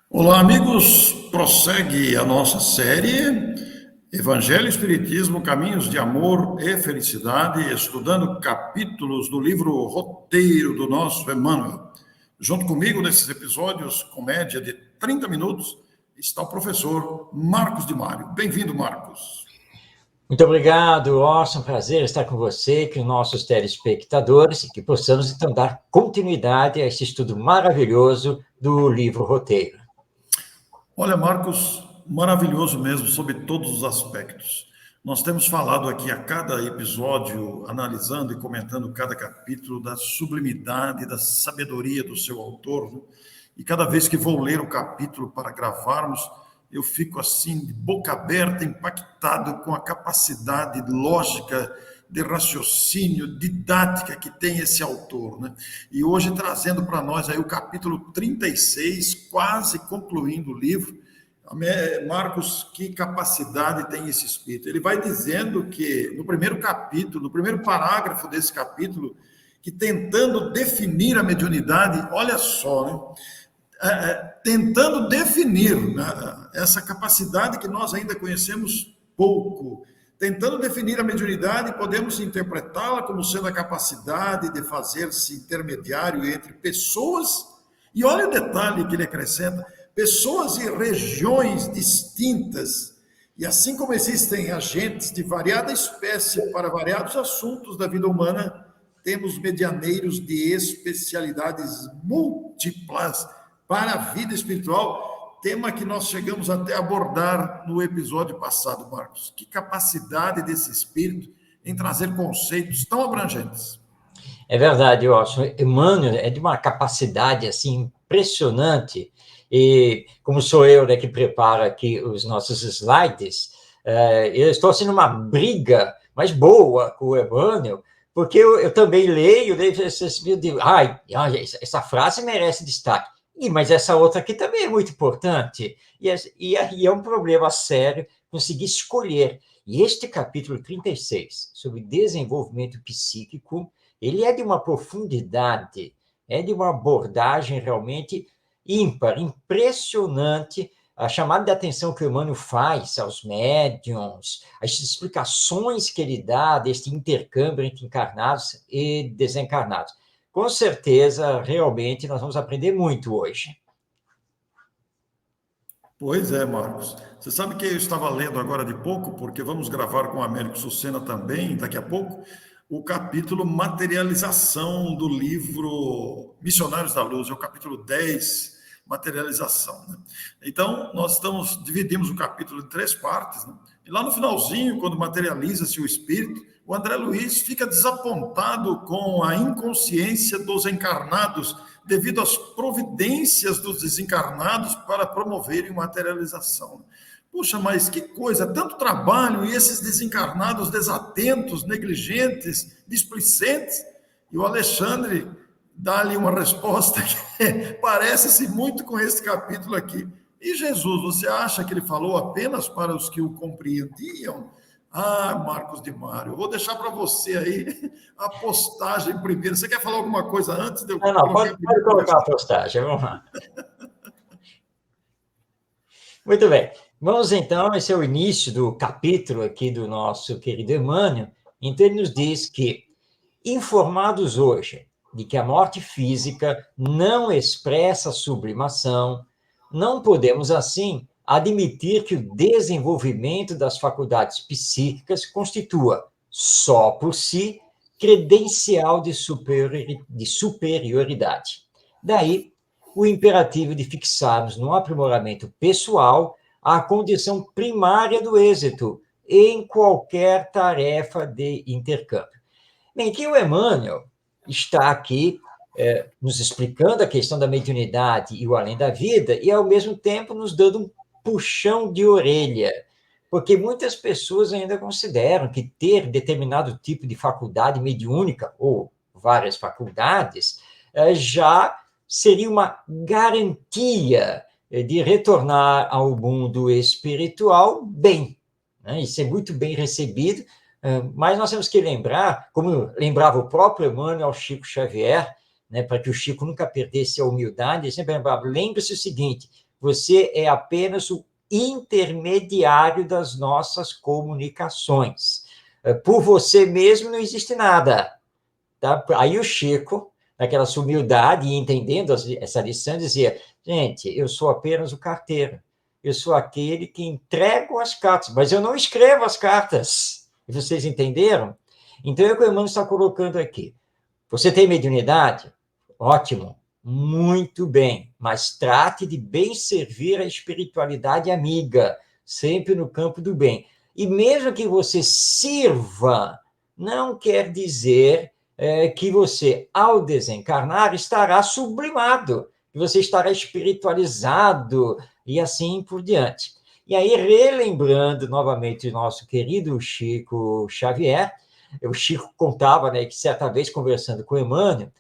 Olá, amigos. Prossegue a nossa série Evangelho e Espiritismo, Caminhos de Amor e Felicidade, estudando capítulos do livro Roteiro do nosso Emmanuel. Junto comigo, nesses episódios, com média de 30 minutos, está o professor Marcos de Mário. Bem-vindo, Marcos. Muito obrigado, Orson. Prazer estar com você e com nossos telespectadores e que possamos, então, dar continuidade a esse estudo maravilhoso do livro Roteiro. Olha, Marcos, maravilhoso mesmo, sob todos os aspectos. Nós temos falado aqui a cada episódio, analisando e comentando cada capítulo da sublimidade, da sabedoria do seu autor, né? E cada vez que vou ler o capítulo para gravarmos, eu fico assim, de boca aberta, impactado com a capacidade lógica de raciocínio, didática que tem esse autor, né? E hoje trazendo para nós aí o capítulo 36, quase concluindo o livro. Marcos, que capacidade tem esse espírito? Ele vai dizendo que no primeiro capítulo, no primeiro parágrafo desse capítulo, que tentando definir a mediunidade, olha só, né? Tentando definir, né, essa capacidade que nós ainda conhecemos pouco, tentando definir a mediunidade, podemos interpretá-la como sendo a capacidade de fazer-se intermediário entre pessoas, e olha o detalhe que ele acrescenta, pessoas e regiões distintas, e assim como existem agentes de variada espécie para variados assuntos da vida humana, temos medianeiros de especialidades múltiplas para a vida espiritual, tema que nós chegamos até a abordar no episódio passado, Marcos. Que capacidade desse espírito em trazer conceitos tão abrangentes. É verdade, Orson. Emmanuel é de uma capacidade assim impressionante. E como sou eu, né, que prepara aqui os nossos slides, eu estou assim numa briga mais boa com o Emmanuel, porque eu também leio, essa frase merece destaque. Mas essa outra aqui também é muito importante. E é um problema sério conseguir escolher. E este capítulo 36, sobre desenvolvimento psíquico, ele é de uma profundidade, é de uma abordagem realmente ímpar, impressionante, a chamada de atenção que o Emmanuel faz aos médiuns, as explicações que ele dá deste intercâmbio entre encarnados e desencarnados. Com certeza, realmente, nós vamos aprender muito hoje. Pois é, Marcos. Você sabe que eu estava lendo agora de pouco, porque vamos gravar com o Américo Sucena também, daqui a pouco, o capítulo Materialização do livro Missionários da Luz, é o capítulo 10, Materialização. Né? Então, dividimos o capítulo em 3 partes, né? E lá no finalzinho, quando materializa-se o espírito, o André Luiz fica desapontado com a inconsciência dos encarnados devido às providências dos desencarnados para promoverem materialização. Puxa, mas que coisa, tanto trabalho e esses desencarnados desatentos, negligentes, displicentes. E o Alexandre dá-lhe uma resposta que parece-se muito com esse capítulo aqui. E Jesus, você acha que ele falou apenas para os que o compreendiam? Ah, Marcos de Mário, eu vou deixar para você aí a postagem primeiro. Você quer falar alguma coisa antes de eu Não, colocar a pode primeira colocar a postagem? postagem, vamos lá. Muito bem. Vamos então, esse é o início do capítulo aqui do nosso querido Emmanuel. Então, ele nos diz que, informados hoje de que a morte física não expressa sublimação, não podemos, assim, admitir que o desenvolvimento das faculdades psíquicas constitua, só por si, credencial de superioridade. Daí, o imperativo de fixarmos no aprimoramento pessoal a condição primária do êxito em qualquer tarefa de intercâmbio. Bem, que o Emmanuel está aqui nos explicando a questão da mediunidade e o além da vida, e, ao mesmo tempo, nos dando um puxão de orelha, porque muitas pessoas ainda consideram que ter determinado tipo de faculdade mediúnica, ou várias faculdades, já seria uma garantia de retornar ao mundo espiritual bem, né, e ser muito bem recebido. Mas nós temos que lembrar, como lembrava o próprio Emmanuel ao Chico Xavier, né, para que o Chico nunca perdesse a humildade, ele sempre lembrava, lembre-se o seguinte, Você é apenas o intermediário das nossas comunicações. Por você mesmo não existe nada. Tá? Aí o Chico, naquela sua humildade e entendendo essa lição, dizia: gente, eu sou apenas o carteiro. Eu sou aquele que entrego as cartas, mas eu não escrevo as cartas. E vocês entenderam? Então, é o que o Emmanuel está colocando aqui. Você tem mediunidade? Ótimo, muito bem, mas trate de bem servir a espiritualidade amiga, sempre no campo do bem. E mesmo que você sirva, não quer dizer que você, ao desencarnar, estará sublimado, que você estará espiritualizado e assim por diante. E aí, relembrando novamente o nosso querido Chico Xavier, o Chico contava, né, que certa vez, conversando com o Emmanuel,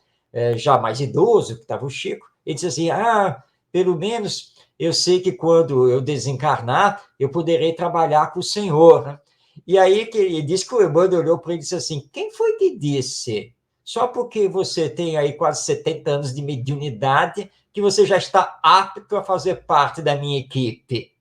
já mais idoso, que estava o Chico, ele disse assim: pelo menos eu sei que quando eu desencarnar, eu poderei trabalhar com o Senhor. Né? E aí ele disse que o Emmanuel olhou para ele e disse assim: quem foi que disse? Só porque você tem aí quase 70 anos de mediunidade, que você já está apto a fazer parte da minha equipe.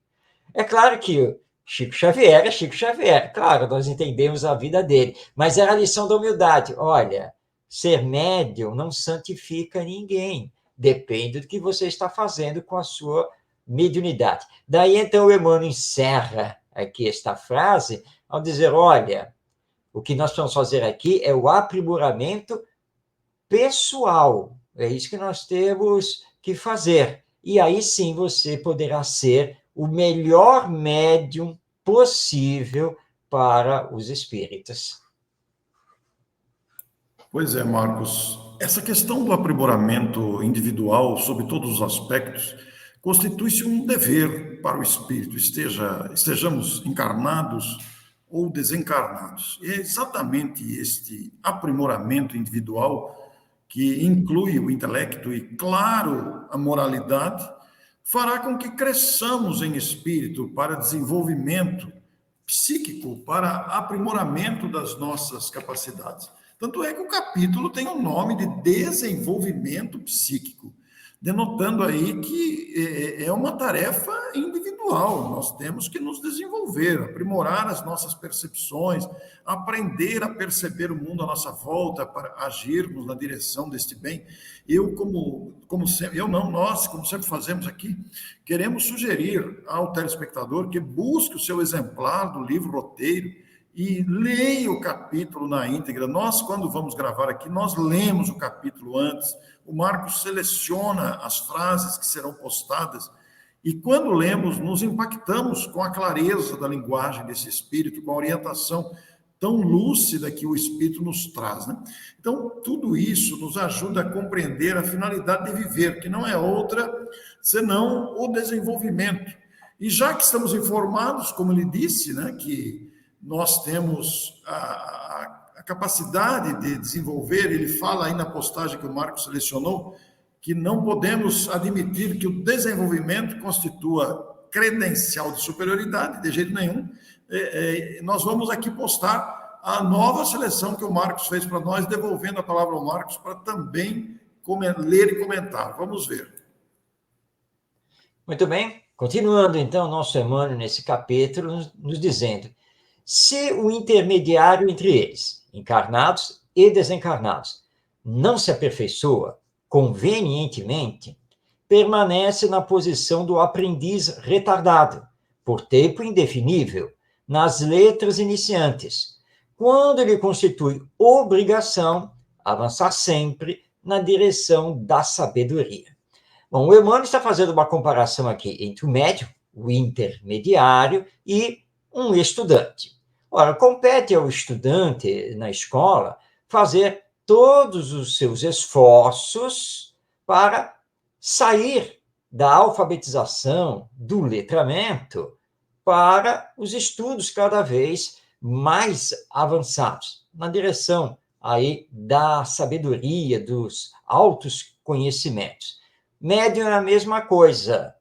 É claro que Chico Xavier é Chico Xavier, claro, nós entendemos a vida dele, mas era a lição da humildade. Olha, ser médium não santifica ninguém, depende do que você está fazendo com a sua mediunidade. Daí, então, o Emmanuel encerra aqui esta frase ao dizer: olha, o que nós vamos fazer aqui é o aprimoramento pessoal, é isso que nós temos que fazer. E aí sim você poderá ser o melhor médium possível para os espíritos. Pois é, Marcos. Essa questão do aprimoramento individual, sob todos os aspectos, constitui-se um dever para o espírito, estejamos encarnados ou desencarnados. E é exatamente este aprimoramento individual, que inclui o intelecto e, claro, a moralidade, fará com que cresçamos em espírito para desenvolvimento psíquico, para aprimoramento das nossas capacidades. Tanto é que o capítulo tem o nome de desenvolvimento psíquico, denotando aí que é uma tarefa individual. Nós temos que nos desenvolver, aprimorar as nossas percepções, aprender a perceber o mundo à nossa volta para agirmos na direção deste bem. Nós, como sempre fazemos aqui, queremos sugerir ao telespectador que busque o seu exemplar do livro Roteiro e leia o capítulo na íntegra. Nós, quando vamos gravar aqui, nós lemos o capítulo antes, o Marcos seleciona as frases que serão postadas, e quando lemos, nos impactamos com a clareza da linguagem desse Espírito, com a orientação tão lúcida que o Espírito nos traz. Né? Então, tudo isso nos ajuda a compreender a finalidade de viver, que não é outra senão o desenvolvimento. E já que estamos informados, como ele disse, né, que nós temos a capacidade de desenvolver, ele fala aí na postagem que o Marcos selecionou, que não podemos admitir que o desenvolvimento constitua credencial de superioridade, de jeito nenhum. Nós vamos aqui postar a nova seleção que o Marcos fez para nós, devolvendo a palavra ao Marcos para também ler e comentar. Vamos ver. Muito bem. Continuando, então, nosso Emmanuel nesse capítulo, nos dizendo: se o intermediário entre eles, encarnados e desencarnados, não se aperfeiçoa convenientemente, permanece na posição do aprendiz retardado, por tempo indefinível, nas letras iniciantes, quando ele constitui obrigação avançar sempre na direção da sabedoria. Bom, o Emmanuel está fazendo uma comparação aqui entre o médium, o intermediário, e um estudante. Ora, compete ao estudante na escola fazer todos os seus esforços para sair da alfabetização, do letramento, para os estudos cada vez mais avançados, na direção aí da sabedoria, dos altos conhecimentos. Médium é a mesma coisa,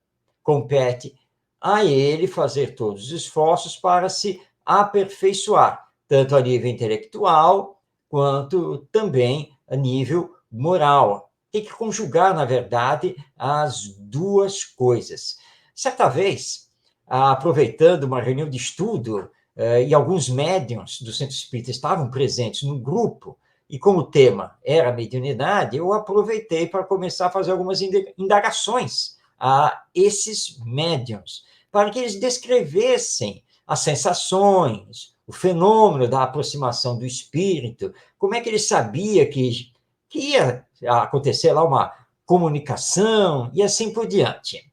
compete a ele fazer todos os esforços para se aperfeiçoar, tanto a nível intelectual, quanto também a nível moral. Tem que conjugar, na verdade, as duas coisas. Certa vez, aproveitando uma reunião de estudo, e alguns médiuns do Centro Espírita estavam presentes no grupo, e como o tema era mediunidade, eu aproveitei para começar a fazer algumas indagações a esses médiuns, para que eles descrevessem as sensações, o fenômeno da aproximação do espírito, como é que ele sabia que ia acontecer lá uma comunicação e assim por diante.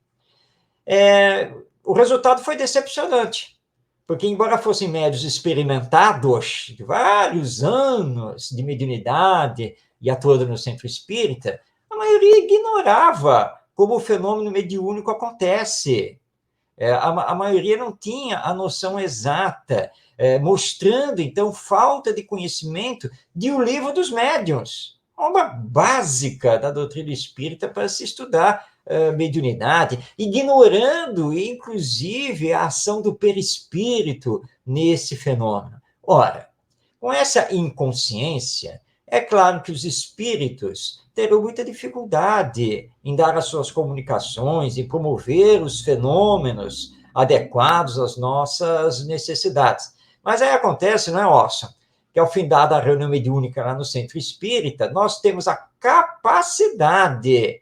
O resultado foi decepcionante, porque, embora fossem médiuns experimentados, de vários anos de mediunidade e atuando no centro espírita, a maioria ignorava como o fenômeno mediúnico acontece. A maioria não tinha a noção exata, mostrando, então, falta de conhecimento de O Livro dos Médiuns, uma básica da doutrina espírita para se estudar mediunidade, ignorando, inclusive, a ação do perispírito nesse fenômeno. Ora, com essa inconsciência, é claro que os espíritos terão muita dificuldade em dar as suas comunicações, em promover os fenômenos adequados às nossas necessidades. Mas aí acontece, não é, Orson? Que ao fim da reunião mediúnica lá no Centro Espírita, nós temos a capacidade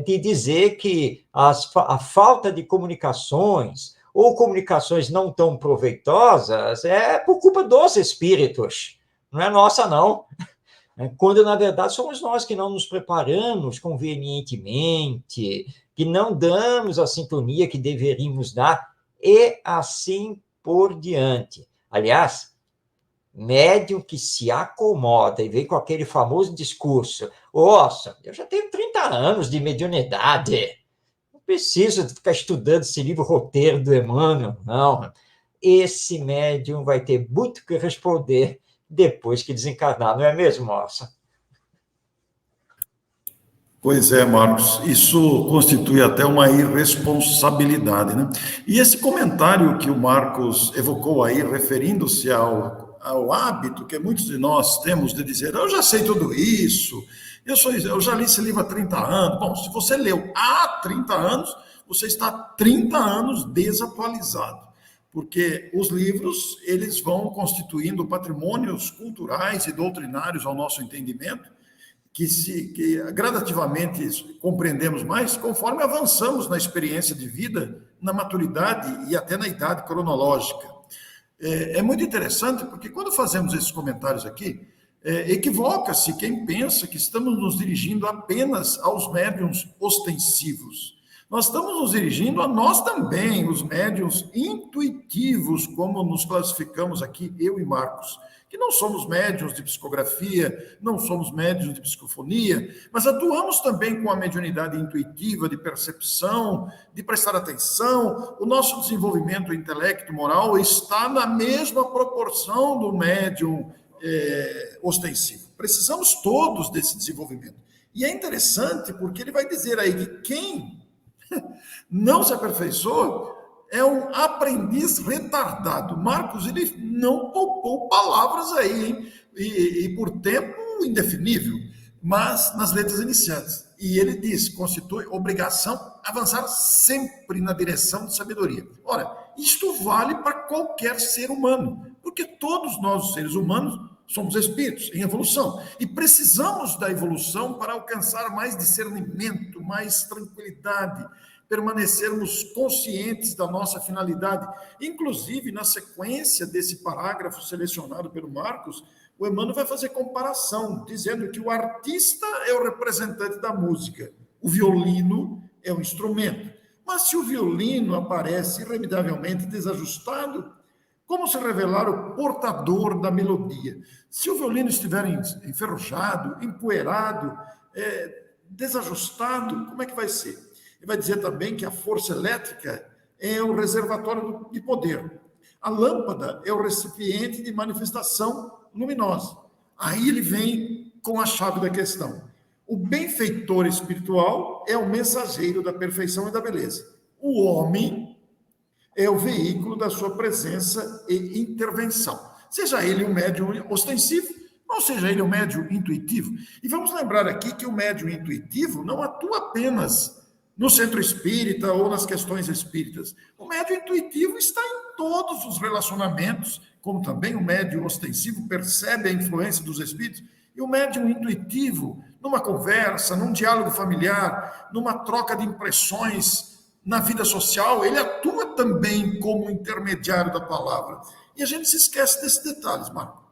de dizer que a falta de comunicações ou comunicações não tão proveitosas é por culpa dos espíritos, não é nossa, não. Quando, na verdade, somos nós que não nos preparamos convenientemente, que não damos a sintonia que deveríamos dar, e assim por diante. Aliás, médium que se acomoda e vem com aquele famoso discurso: nossa, eu já tenho 30 anos de mediunidade, não preciso ficar estudando esse livro roteiro do Emmanuel, não. Esse médium vai ter muito que responder depois que desencarnar, não é mesmo, moça? Pois é, Marcos, isso constitui até uma irresponsabilidade, né? E esse comentário que o Marcos evocou aí, referindo-se ao hábito que muitos de nós temos de dizer: eu já sei tudo isso, eu já li esse livro há 30 anos. Bom, se você leu há 30 anos, você está há 30 anos desatualizado, porque os livros, eles vão constituindo patrimônios culturais e doutrinários ao nosso entendimento, que gradativamente compreendemos mais conforme avançamos na experiência de vida, na maturidade e até na idade cronológica. É muito interessante, porque quando fazemos esses comentários aqui, equivoca-se quem pensa que estamos nos dirigindo apenas aos médiuns ostensivos. Nós estamos nos dirigindo a nós também, os médiuns intuitivos, como nos classificamos aqui, eu e Marcos, que não somos médiuns de psicografia, não somos médiuns de psicofonia, mas atuamos também com a mediunidade intuitiva, de percepção, de prestar atenção. O nosso desenvolvimento intelecto moral está na mesma proporção do médium ostensivo. Precisamos todos desse desenvolvimento. E é interessante porque ele vai dizer aí que quem não se aperfeiçoa é um aprendiz retardado. Marcos, ele não poupou palavras aí, hein? E por tempo indefinível, mas nas letras iniciais. E ele diz: constitui obrigação avançar sempre na direção de sabedoria. Ora, isto vale para qualquer ser humano, porque todos nós, os seres humanos, somos espíritos em evolução e precisamos da evolução para alcançar mais discernimento, mais tranquilidade, permanecermos conscientes da nossa finalidade. Inclusive, na sequência desse parágrafo selecionado pelo Marcos, o Emmanuel vai fazer comparação, dizendo que o artista é o representante da música, o violino é o instrumento. Mas se o violino aparece irremediavelmente desajustado, como se revelar o portador da melodia? Se o violino estiver enferrujado, empoeirado, desajustado, como é que vai ser? Ele vai dizer também que a força elétrica é o reservatório de poder. A lâmpada é o recipiente de manifestação luminosa. Aí ele vem com a chave da questão. O benfeitor espiritual é o mensageiro da perfeição e da beleza. O homem é o veículo da sua presença e intervenção. Seja ele um médium ostensivo, ou seja ele um médium intuitivo. E vamos lembrar aqui que o médium intuitivo não atua apenas no centro espírita ou nas questões espíritas. O médium intuitivo está em todos os relacionamentos, como também o médium ostensivo percebe a influência dos espíritos, e o médium intuitivo, numa conversa, num diálogo familiar, numa troca de impressões na vida social, ele atua também como intermediário da palavra. E a gente se esquece desses detalhes, Marco.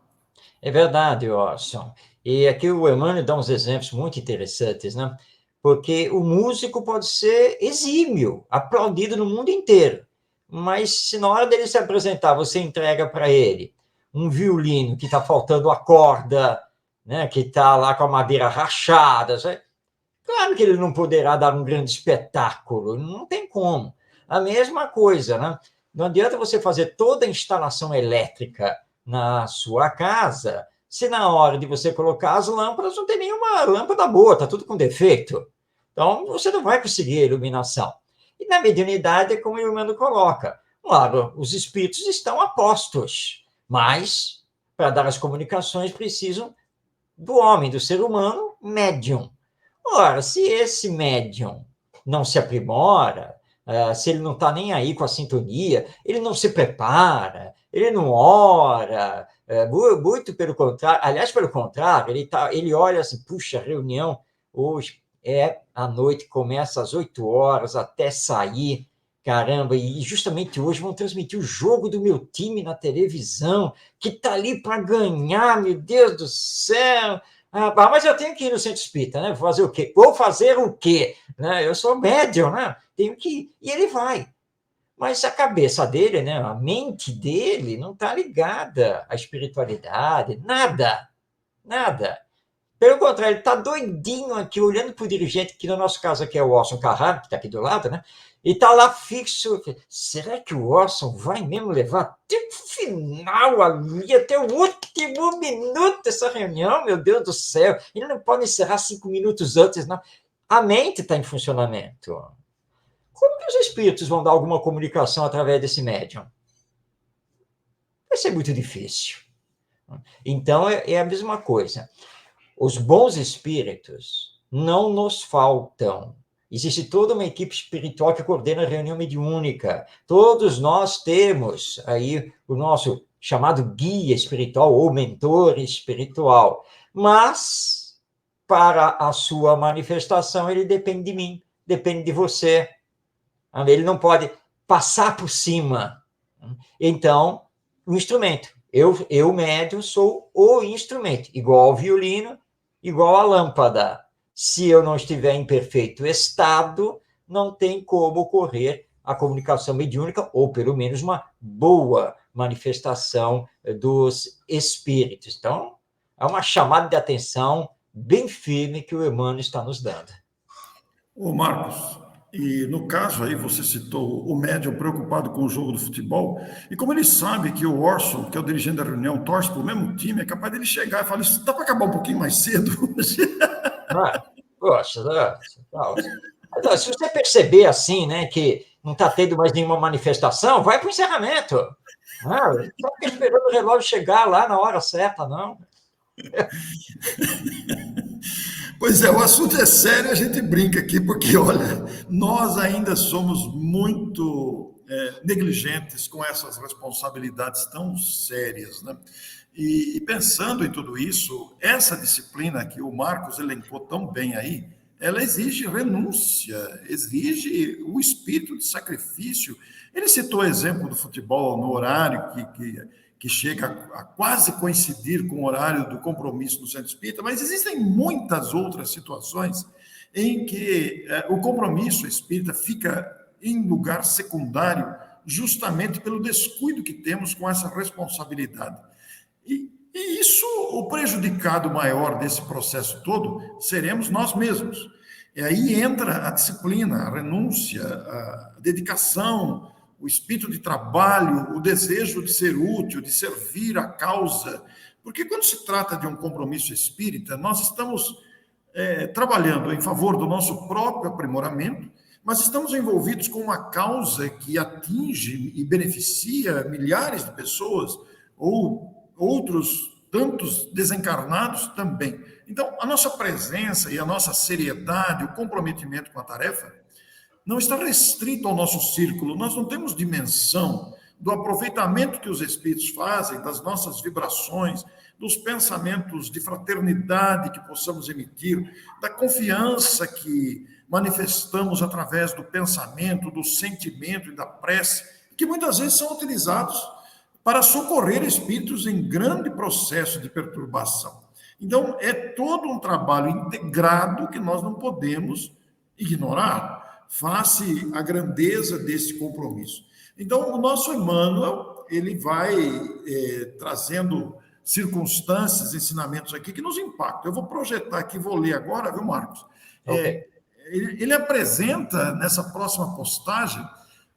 É verdade, Orson. E aqui o Emmanuel dá uns exemplos muito interessantes, né? Porque o músico pode ser exímio, aplaudido no mundo inteiro, mas se na hora dele se apresentar, você entrega para ele um violino que está faltando a corda, né? Que está lá com a madeira rachada, sabe? Claro que ele não poderá dar um grande espetáculo, não tem como. A mesma coisa, né? Não adianta você fazer toda a instalação elétrica na sua casa, se na hora de você colocar as lâmpadas não tem nenhuma lâmpada boa, está tudo com defeito. Então, você não vai conseguir a iluminação. E na mediunidade, é como o Emmanuel coloca, claro, os espíritos estão a postos, mas para dar as comunicações precisam do homem, do ser humano, médium. Ora, se esse médium não se aprimora, se ele não está nem aí com a sintonia, ele não se prepara, ele não ora, muito pelo contrário, aliás, pelo contrário, ele olha assim, puxa, a reunião hoje é à noite, começa às 8 horas até sair, caramba, e justamente hoje vão transmitir o jogo do meu time na televisão, que está ali para ganhar, meu Deus do céu. Mas eu tenho que ir no centro espírita, né? Vou fazer o quê? Vou fazer o quê? Né? Eu sou médium, né? Tenho que ir. E ele vai. Mas a cabeça dele, né? A mente dele não está ligada à espiritualidade, nada, nada. Pelo contrário, ele está doidinho aqui, olhando para o dirigente, que no nosso caso aqui é o Orson Carrara, que está aqui do lado, né? E está lá fixo. Será que o Orson vai mesmo levar até o final ali, até o último minuto dessa reunião? Meu Deus do céu! Ele não pode encerrar 5 minutos antes, não. A mente está em funcionamento. Como que os espíritos vão dar alguma comunicação através desse médium? Vai ser muito difícil. Então, é a mesma coisa. Os bons espíritos não nos faltam. Existe toda uma equipe espiritual que coordena a reunião mediúnica. Todos nós temos aí o nosso chamado guia espiritual ou mentor espiritual. Mas, para a sua manifestação, ele depende de mim, depende de você. Ele não pode passar por cima. Então, o instrumento. Eu médium, sou o instrumento, igual ao violino, igual à lâmpada. Se eu não estiver em perfeito estado, não tem como ocorrer a comunicação mediúnica, ou pelo menos uma boa manifestação dos espíritos. Então, é uma chamada de atenção bem firme que o Emmanuel está nos dando. Ô Marcos, e no caso aí você citou o médium preocupado com o jogo do futebol, e como ele sabe que o Orson, que é o dirigente da reunião, torce para o mesmo time, é capaz dele chegar e falar, isso dá para acabar um pouquinho mais cedo? Poxa, então, se você perceber assim, né, que não está tendo mais nenhuma manifestação, vai para o encerramento. Não fica esperando o relógio chegar lá na hora certa, não. Pois é, o assunto é sério, a gente brinca aqui, porque, olha, nós ainda somos muito negligentes com essas responsabilidades tão sérias, né? E pensando em tudo isso, essa disciplina que o Marcos elencou tão bem aí, ela exige renúncia, exige o espírito de sacrifício. Ele citou o exemplo do futebol no horário que chega a quase coincidir com o horário do compromisso no centro espírita, mas existem muitas outras situações em que o compromisso espírita fica em lugar secundário justamente pelo descuido que temos com essa responsabilidade. E isso, o prejudicado maior desse processo todo, seremos nós mesmos. E aí entra a disciplina, a renúncia, a dedicação, o espírito de trabalho, o desejo de ser útil, de servir a causa. Porque quando se trata de um compromisso espírita, nós estamos trabalhando em favor do nosso próprio aprimoramento, mas estamos envolvidos com uma causa que atinge e beneficia milhares de pessoas, ou outros tantos desencarnados também. Então, a nossa presença e a nossa seriedade, o comprometimento com a tarefa, não está restrito ao nosso círculo. Nós não temos dimensão do aproveitamento que os espíritos fazem, das nossas vibrações, dos pensamentos de fraternidade que possamos emitir, da confiança que manifestamos através do pensamento, do sentimento e da prece, que muitas vezes são utilizados para socorrer espíritos em grande processo de perturbação. Então, é todo um trabalho integrado que nós não podemos ignorar, face à grandeza desse compromisso. Então, o nosso Emmanuel, ele vai trazendo circunstâncias, ensinamentos aqui que nos impactam. Eu vou projetar aqui, vou ler agora, viu, Marcos? Ok. Ele apresenta, nessa próxima postagem,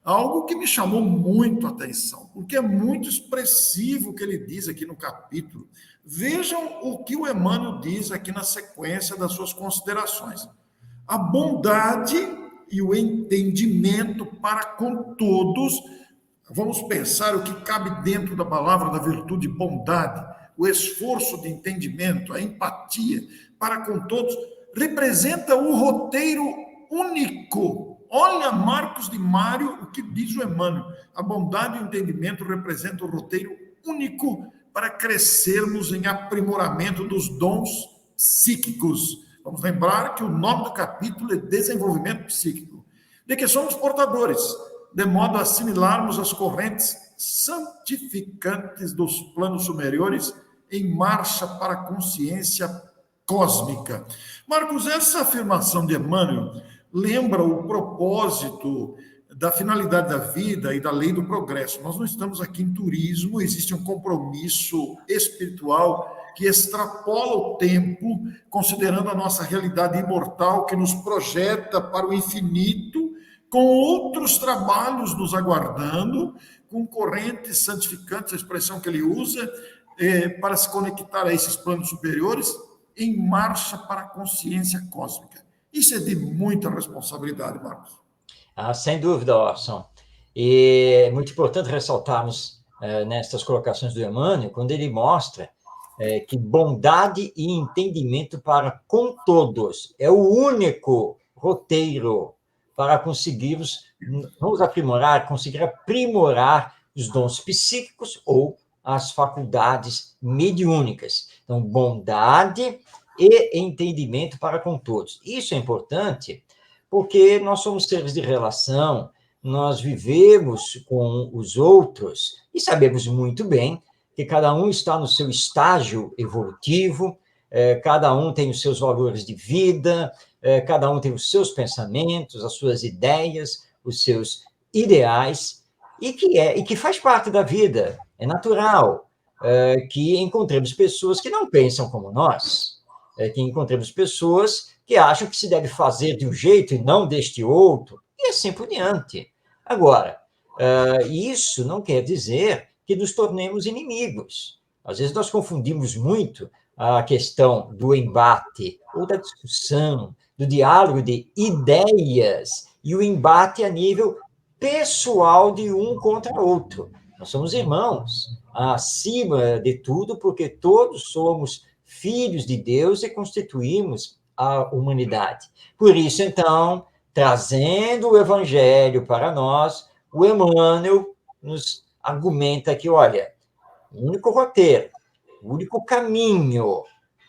algo que me chamou muito a atenção, porque é muito expressivo o que ele diz aqui no capítulo. Vejam o que o Emmanuel diz aqui na sequência das suas considerações. A bondade e o entendimento para com todos, vamos pensar o que cabe dentro da palavra da virtude bondade, o esforço de entendimento, a empatia para com todos, representa um roteiro único. Olha, Marcos de Mário, o que diz o Emmanuel. A bondade e o entendimento representam um roteiro único para crescermos em aprimoramento dos dons psíquicos. Vamos lembrar que o nome do capítulo é Desenvolvimento Psíquico, de que somos portadores, de modo a assimilarmos as correntes santificantes dos planos superiores em marcha para a consciência cósmica. Marcos, essa afirmação de Emmanuel lembra o propósito da finalidade da vida e da lei do progresso. Nós não estamos aqui em turismo, existe um compromisso espiritual que extrapola o tempo, considerando a nossa realidade imortal, que nos projeta para o infinito, com outros trabalhos nos aguardando, com correntes santificantes, a expressão que ele usa, para se conectar a esses planos superiores, em marcha para a consciência cósmica. Isso é de muita responsabilidade, Marcos. Sem dúvida, Orson. E é muito importante ressaltarmos nestas colocações do Emmanuel, quando ele mostra que bondade e entendimento para com todos é o único roteiro para conseguirmos nos aprimorar, conseguir aprimorar os dons psíquicos ou as faculdades mediúnicas. Então, bondade e entendimento para com todos. Isso é importante porque nós somos seres de relação, nós vivemos com os outros e sabemos muito bem que cada um está no seu estágio evolutivo, cada um tem os seus valores de vida, cada um tem os seus pensamentos, as suas ideias, os seus ideais, e que faz parte da vida, é natural que encontremos pessoas que não pensam como nós, que encontremos pessoas que acham que se deve fazer de um jeito e não deste outro, e assim por diante. Agora, isso não quer dizer que nos tornemos inimigos. Às vezes nós confundimos muito a questão do embate, ou da discussão, do diálogo de ideias, e o embate a nível pessoal de um contra outro. Nós somos irmãos, acima de tudo, porque todos somos filhos de Deus e constituímos a humanidade. Por isso, então, trazendo o Evangelho para nós, o Emmanuel nos argumenta que, olha, o único roteiro, o único caminho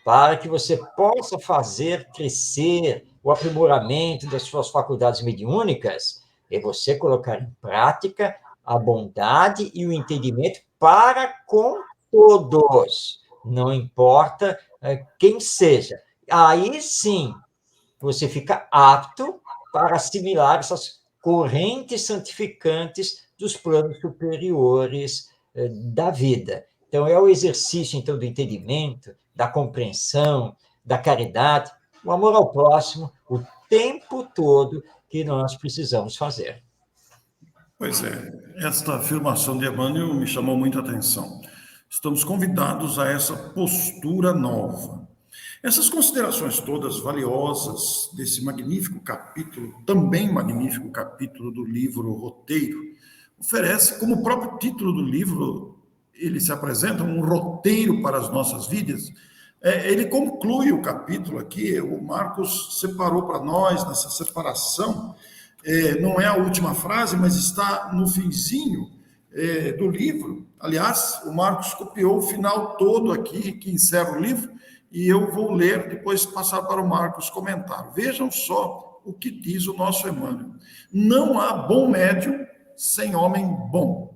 para que você possa fazer crescer o aprimoramento das suas faculdades mediúnicas é você colocar em prática a bondade e o entendimento para com todos, não importa quem seja. Aí sim, você fica apto para assimilar essas correntes santificantes dos planos superiores da vida. Então, é o exercício, então, do entendimento, da compreensão, da caridade, o amor ao próximo, o tempo todo que nós precisamos fazer. Pois é, esta afirmação de Emmanuel me chamou muita atenção. Estamos convidados a essa postura nova. Essas considerações todas valiosas desse magnífico capítulo, também magnífico capítulo do livro Roteiro, oferece, como o próprio título do livro, ele se apresenta um roteiro para as nossas vidas. Ele conclui o capítulo aqui, o Marcos separou para nós, nessa separação, não é a última frase, mas está no finzinho do livro. Aliás, o Marcos copiou o final todo aqui, que encerra o livro, e eu vou ler, depois passar para o Marcos comentar. Vejam só o que diz o nosso Emmanuel. Não há bom médium sem homem bom.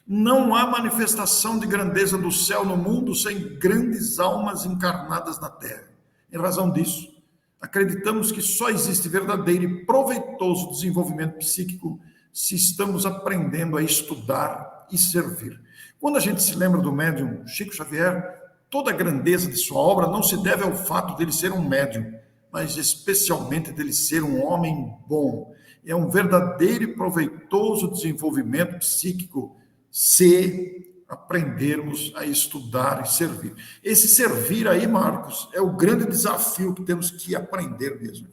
Não há manifestação de grandeza do céu no mundo sem grandes almas encarnadas na terra. Em razão disso, acreditamos que só existe verdadeiro e proveitoso desenvolvimento psíquico se estamos aprendendo a estudar e servir. Quando a gente se lembra do médium Chico Xavier, toda a grandeza de sua obra não se deve ao fato dele ser um médium, mas especialmente dele ser um homem bom. É um verdadeiro e proveitoso desenvolvimento psíquico se aprendermos a estudar e servir. Esse servir aí, Marcos, é o grande desafio que temos que aprender mesmo.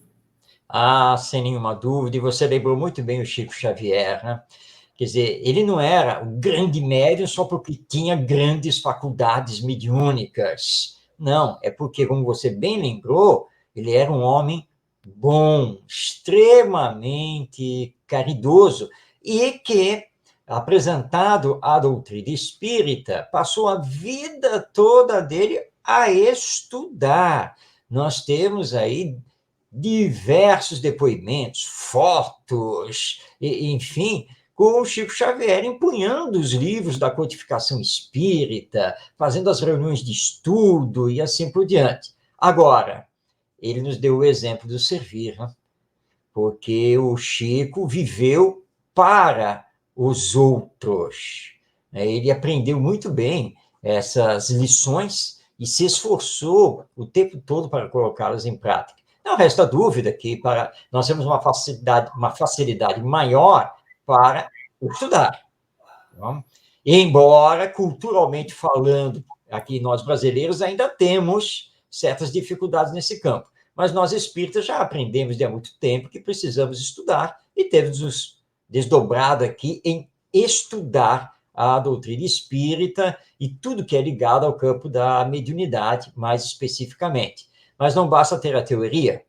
Ah, sem nenhuma dúvida, e você lembrou muito bem o Chico Xavier, né? Quer dizer, ele não era um grande médium só porque tinha grandes faculdades mediúnicas. Não, é porque, como você bem lembrou, ele era um homem bom, extremamente caridoso, e que, apresentado à doutrina espírita, passou a vida toda dele a estudar. Nós temos aí diversos depoimentos, fotos, enfim, com o Chico Xavier empunhando os livros da codificação espírita, fazendo as reuniões de estudo e assim por diante. Agora, ele nos deu o exemplo do servir, né? Porque o Chico viveu para os outros. Ele aprendeu muito bem essas lições e se esforçou o tempo todo para colocá-las em prática. Não resta dúvida que nós temos uma facilidade maior para estudar. Não? Embora, culturalmente falando, aqui nós brasileiros ainda temos certas dificuldades nesse campo. Mas nós espíritas já aprendemos de há muito tempo que precisamos estudar e temos nos desdobrado aqui em estudar a doutrina espírita e tudo que é ligado ao campo da mediunidade, mais especificamente. Mas não basta ter a teoria,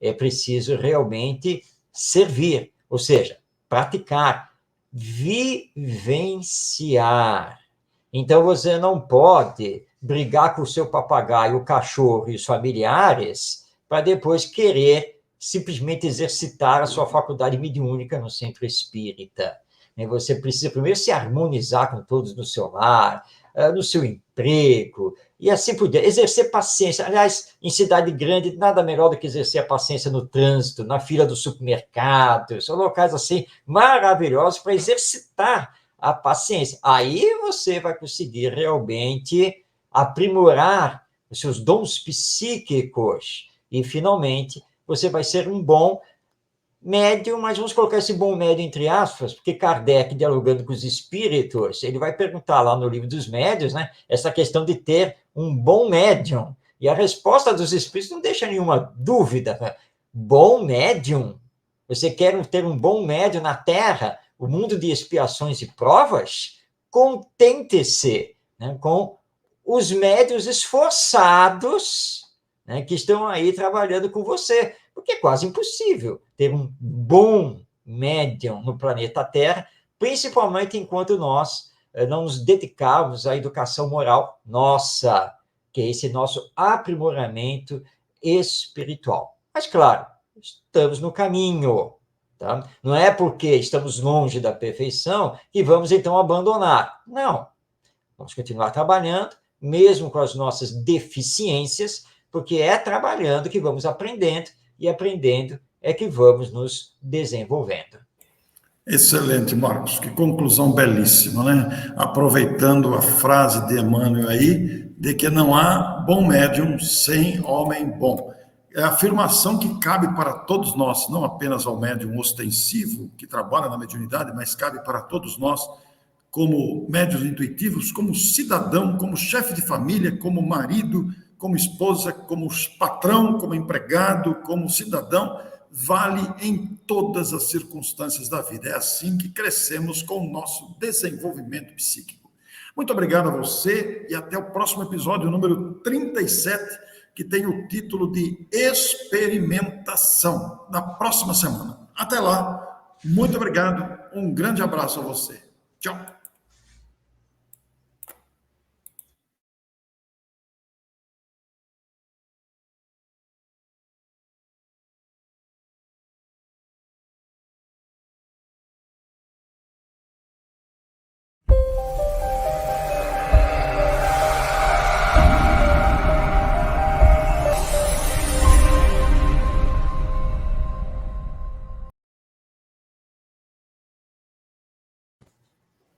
é preciso realmente servir, ou seja, praticar, vivenciar. Então, você não pode brigar com o seu papagaio, o cachorro e os familiares para depois querer simplesmente exercitar a sua faculdade mediúnica no centro espírita. Você precisa primeiro se harmonizar com todos no seu lar, no seu emprego, e assim por diante. Exercer paciência. Aliás, em cidade grande, nada melhor do que exercer a paciência no trânsito, na fila do supermercado. São locais assim maravilhosos para exercitar a paciência. Aí você vai conseguir realmente aprimorar os seus dons psíquicos e, finalmente, você vai ser um bom médium, mas vamos colocar esse bom médium entre aspas, porque Kardec, dialogando com os espíritos, ele vai perguntar lá no livro dos médiuns, né, essa questão de ter um bom médium. E a resposta dos espíritos não deixa nenhuma dúvida. Né? Bom médium? Você quer ter um bom médium na Terra, o mundo de expiações e provas? Contente-se, né, com os médiuns esforçados, né, que estão aí trabalhando com você, porque é quase impossível ter um bom médium no planeta Terra, principalmente enquanto nós não nos dedicarmos à educação moral nossa, que é esse nosso aprimoramento espiritual. Mas, claro, estamos no caminho. Tá? Não é porque estamos longe da perfeição que vamos, então, abandonar. Não. Vamos continuar trabalhando, mesmo com as nossas deficiências, porque é trabalhando que vamos aprendendo, e aprendendo é que vamos nos desenvolvendo. Excelente, Marcos. Que conclusão belíssima, né? Aproveitando a frase de Emmanuel aí, de que não há bom médium sem homem bom. É a afirmação que cabe para todos nós, não apenas ao médium ostensivo, que trabalha na mediunidade, mas cabe para todos nós, como médiuns intuitivos, como cidadão, como chefe de família, como marido, como esposa, como patrão, como empregado, como cidadão, vale em todas as circunstâncias da vida. É assim que crescemos com o nosso desenvolvimento psíquico. Muito obrigado a você e até o próximo episódio, número 37, que tem o título de Experimentação, na próxima semana. Até lá, Muito obrigado. Um grande abraço a você. Tchau.